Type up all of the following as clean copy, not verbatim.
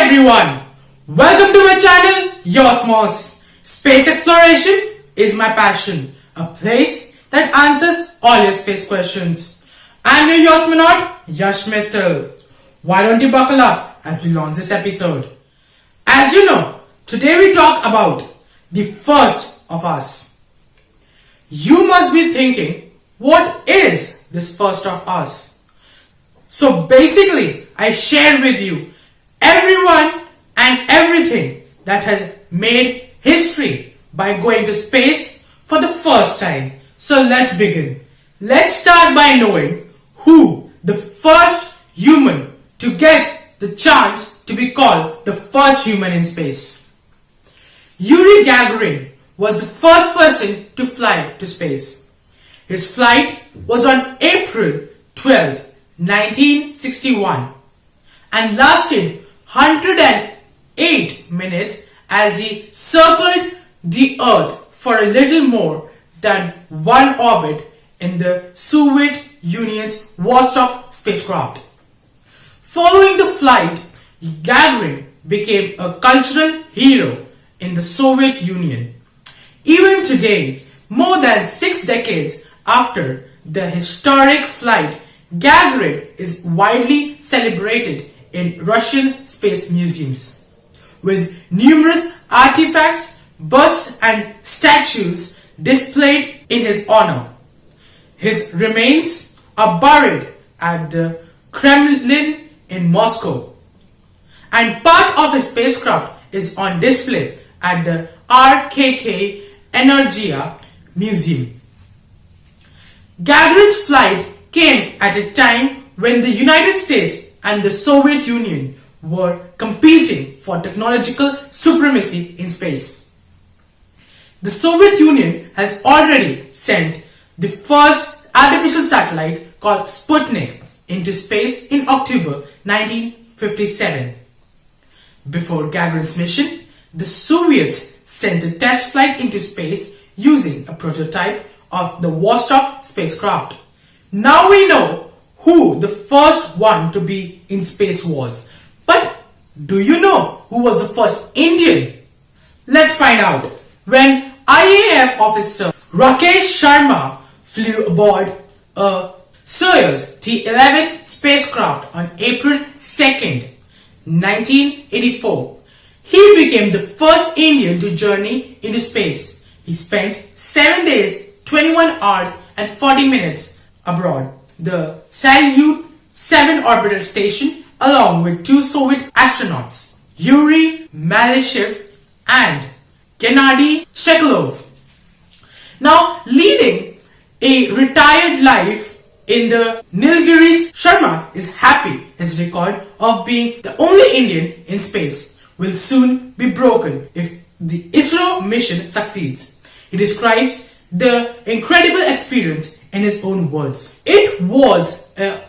everyone! Welcome to my channel, Yosmos. Space exploration is my passion, a place that answers all your space questions. I'm your Yosmonaut Yash Mittal. Why don't you buckle up as we launch this episode? As you know, today we talk about the first of us. You must be thinking, what is this first of us? So basically, I share with you everyone and everything that has made history by going to space for the first time. So let's begin. Let's start by knowing who the first human to get the chance to be called the first human in space. Yuri Gagarin was the first person to fly to space. His flight was on April 12, 1961 and lasted 108 minutes as he circled the Earth for a little more than one orbit in the Soviet Union's Vostok spacecraft. Following the flight, Gagarin became a cultural hero in the Soviet Union. Even today, more than 6 decades after the historic flight, Gagarin is widely celebrated in Russian space museums, with numerous artifacts, busts and statues displayed in his honor. His remains are buried at the Kremlin in Moscow, and part of his spacecraft is on display at the RKK Energia Museum. Gagarin's flight came at a time when the United States and the Soviet Union were competing for technological supremacy in space. The Soviet Union has already sent the first artificial satellite called Sputnik into space in October 1957. Before Gagarin's mission, the Soviets sent a test flight into space using a prototype of the Vostok spacecraft. Now we know who the first one to be in space was. But do you know who was the first Indian? Let's find out. When IAF officer Rakesh Sharma flew aboard a Soyuz T-11 spacecraft on April 2nd, 1984, he became the first Indian to journey into space. He spent 7 days, 21 hours and 40 minutes abroad the Salyut 7 orbital station along with 2 Soviet astronauts, Yuri Malyshev and Gennady Shekelov. Now, leading a retired life in the Nilgiris, Sharma is happy his record of being the only Indian in space will soon be broken if the ISRO mission succeeds. He describes the incredible experience in his own words. It was an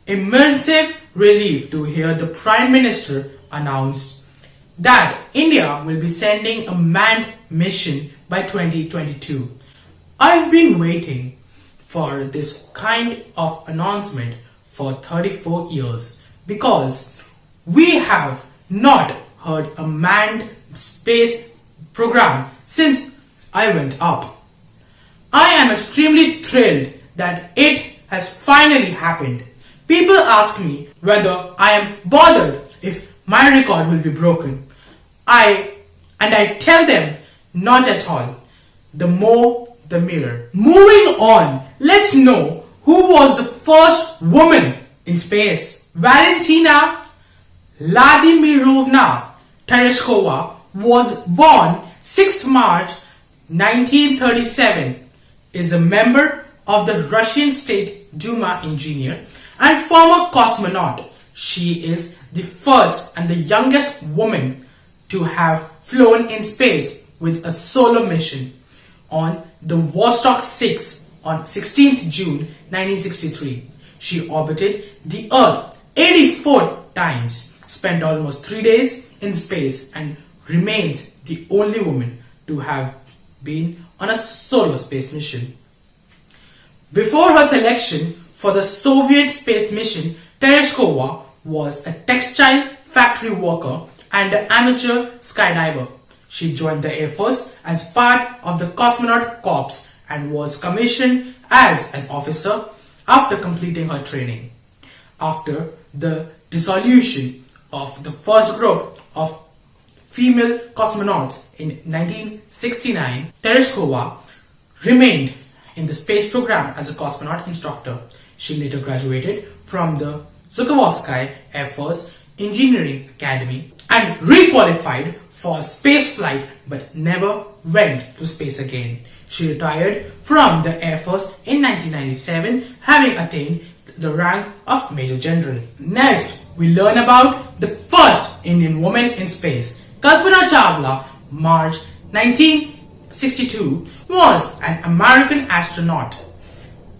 immersive relief to hear the Prime Minister announce that India will be sending a manned mission by 2022. I've been waiting for this kind of announcement for 34 years because we have not heard a manned space program since I went up. I am extremely thrilled that it has finally happened. People ask me whether I am bothered if my record will be broken. I tell them not at all. The more the merrier. Moving on, let's know who was the first woman in space. Valentina Vladimirovna Tereshkova was born 6th March 1937. Is a member of the Russian State Duma engineer and former cosmonaut. She is the first and the youngest woman to have flown in space with a solo mission on the Vostok 6 on 16th June 1963. She orbited the Earth 84 times, spent almost 3 days in space and remains the only woman to have been on a solo space mission. Before her selection for the Soviet space mission, Tereshkova was a textile factory worker and an amateur skydiver. She joined the Air Force as part of the Cosmonaut Corps and was commissioned as an officer after completing her training. After the dissolution of the first group of female cosmonauts in 1969, Tereshkova remained in the space program as a cosmonaut instructor. She later graduated from the Zhukovsky Air Force Engineering Academy and requalified for spaceflight but never went to space again. She retired from the Air Force in 1997, having attained the rank of Major General. Next, we learn about the first Indian woman in space. Kalpana Chawla, March 1962, was an American astronaut,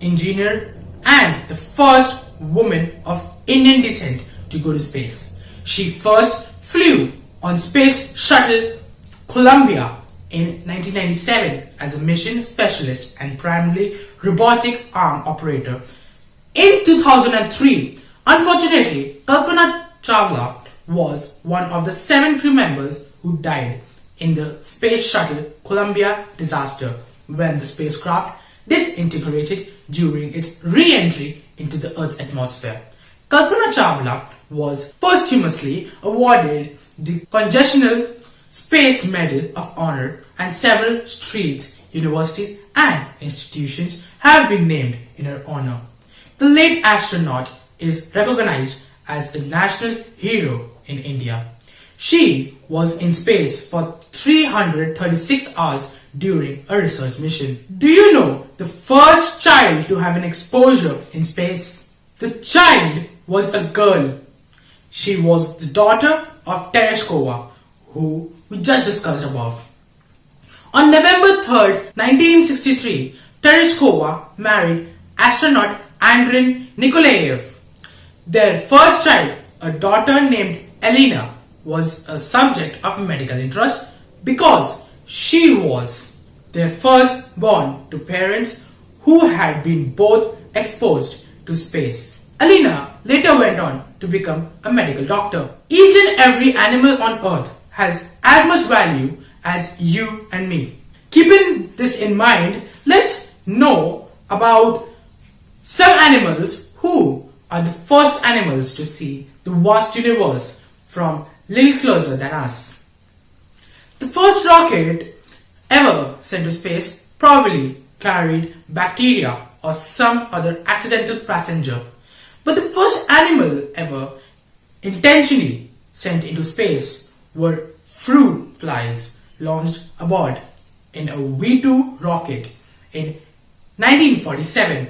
engineer, and the first woman of Indian descent to go to space. She first flew on Space Shuttle Columbia in 1997 as a mission specialist and primarily robotic arm operator. In 2003, unfortunately, Kalpana Chawla was one of the 7 crew members who died in the Space Shuttle Columbia disaster when the spacecraft disintegrated during its re-entry into the Earth's atmosphere. Kalpana Chawla was posthumously awarded the Congressional Space Medal of Honor, and several streets, universities and institutions have been named in her honor. The late astronaut is recognized as a national hero in India. She was in space for 336 hours during a research mission. Do you know the first child to have an exposure in space? The child was a girl. She was the daughter of Tereshkova, who we just discussed above. On November 3rd, 1963, Tereshkova married astronaut Andrei Nikolaev. Their first child, a daughter named Elena, was a subject of medical interest because she was their first born to parents who had been both exposed to space. Elena later went on to become a medical doctor. Each and every animal on earth has as much value as you and me. Keeping this in mind, let's know about some animals who are the first animals to see the vast universe from little closer than us. The first rocket ever sent to space probably carried bacteria or some other accidental passenger. But the first animal ever intentionally sent into space were fruit flies launched aboard in a V-2 rocket in 1947.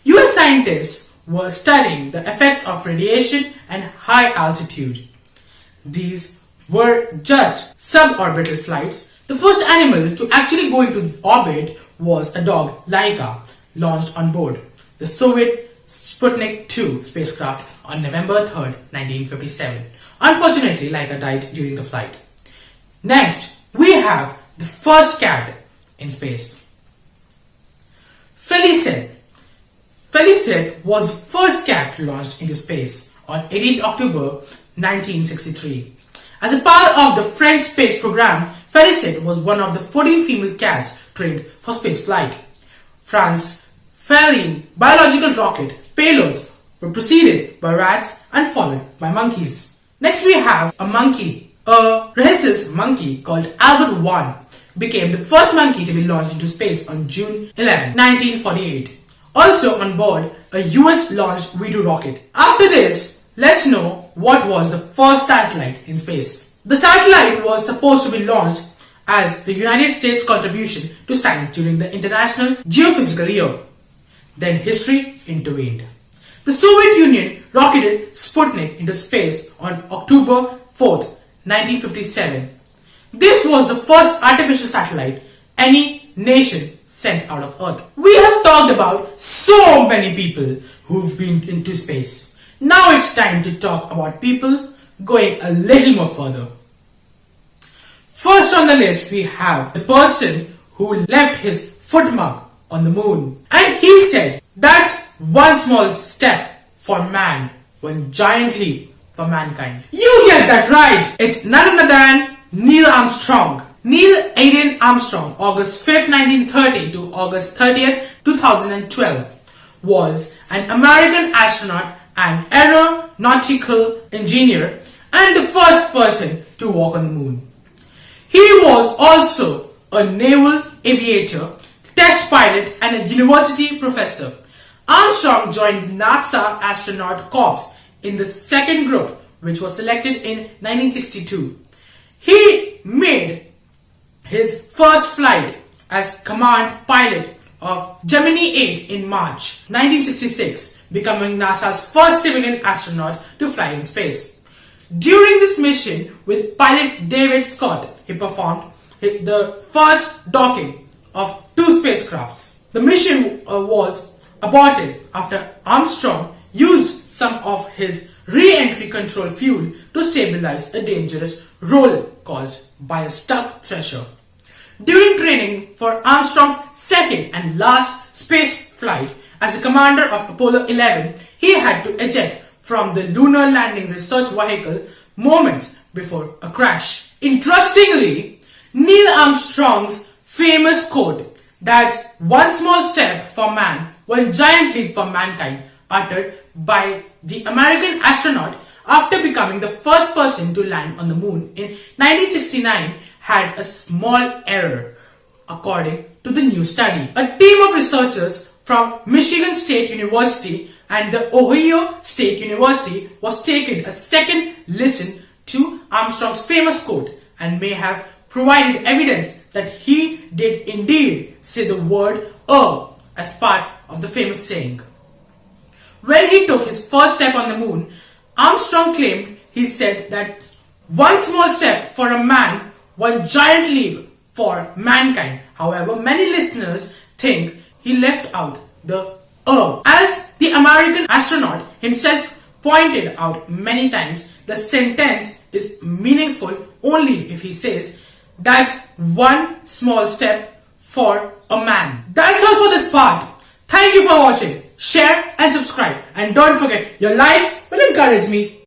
US scientists were studying the effects of radiation and high altitude. These were just suborbital flights. The first animal to actually go into orbit was a dog, Laika, launched on board the Soviet Sputnik 2 spacecraft on November 3rd, 1957. Unfortunately, Laika died during the flight. Next, we have the first cat in space. Félicette. Félicette was the first cat launched into space on 18th October 1963. As a part of the French space program, Félicette was one of the 14 female cats trained for space flight. France's failing biological rocket payloads were preceded by rats and followed by monkeys. Next we have a monkey. A rhesus monkey called Albert I became the first monkey to be launched into space on June 11, 1948. Also on board a US launched V-2 rocket. After this, let's know what was the first satellite in space. The satellite was supposed to be launched as the United States' contribution to science during the International Geophysical Year. Then history intervened. The Soviet Union rocketed Sputnik into space on October 4th, 1957. This was the first artificial satellite any nation sent out of Earth. We have talked about so many people who've been into space. Now it's time to talk about people going a little more further. First on the list we have the person who left his footmark on the moon. And he said, "That's one small step for man, one giant leap for mankind. You guessed that right! It's none other than Neil Armstrong. Neil Aidan Armstrong, August 5th, 1930 to August 30th, 2012, was an American astronaut and aeronautical engineer and the first person to walk on the moon. He was also a naval aviator, test pilot and a university professor. Armstrong joined NASA Astronaut Corps in the second group, which was selected in 1962. He made his first flight as command pilot of Gemini 8 in March 1966, becoming NASA's first civilian astronaut to fly in space. During this mission with pilot David Scott, he performed the first docking of two spacecrafts. The mission was aborted after Armstrong used some of his re-entry control fuel to stabilize a dangerous roll caused by a stuck thresher. During training for Armstrong's second and last space flight as a commander of Apollo 11, he had to eject from the Lunar Landing Research Vehicle moments before a crash. Interestingly, Neil Armstrong's famous quote, "That's one small step for man, one giant leap for mankind," uttered by the American astronaut after becoming the first person to land on the moon in 1969, had a small error, according to the new study. A team of researchers from Michigan State University and the Ohio State University was taken a second listen to Armstrong's famous quote and may have provided evidence that he did indeed say the word as part of the famous saying. When he took his first step on the moon, Armstrong claimed he said that one small step for a man, one giant leap for mankind. However, many listeners think he left out the As the American astronaut himself pointed out many times, the sentence is meaningful only if he says, "That's one small step for a man." That's all for this part. Thank you for watching. Share and subscribe. And don't forget, your likes will encourage me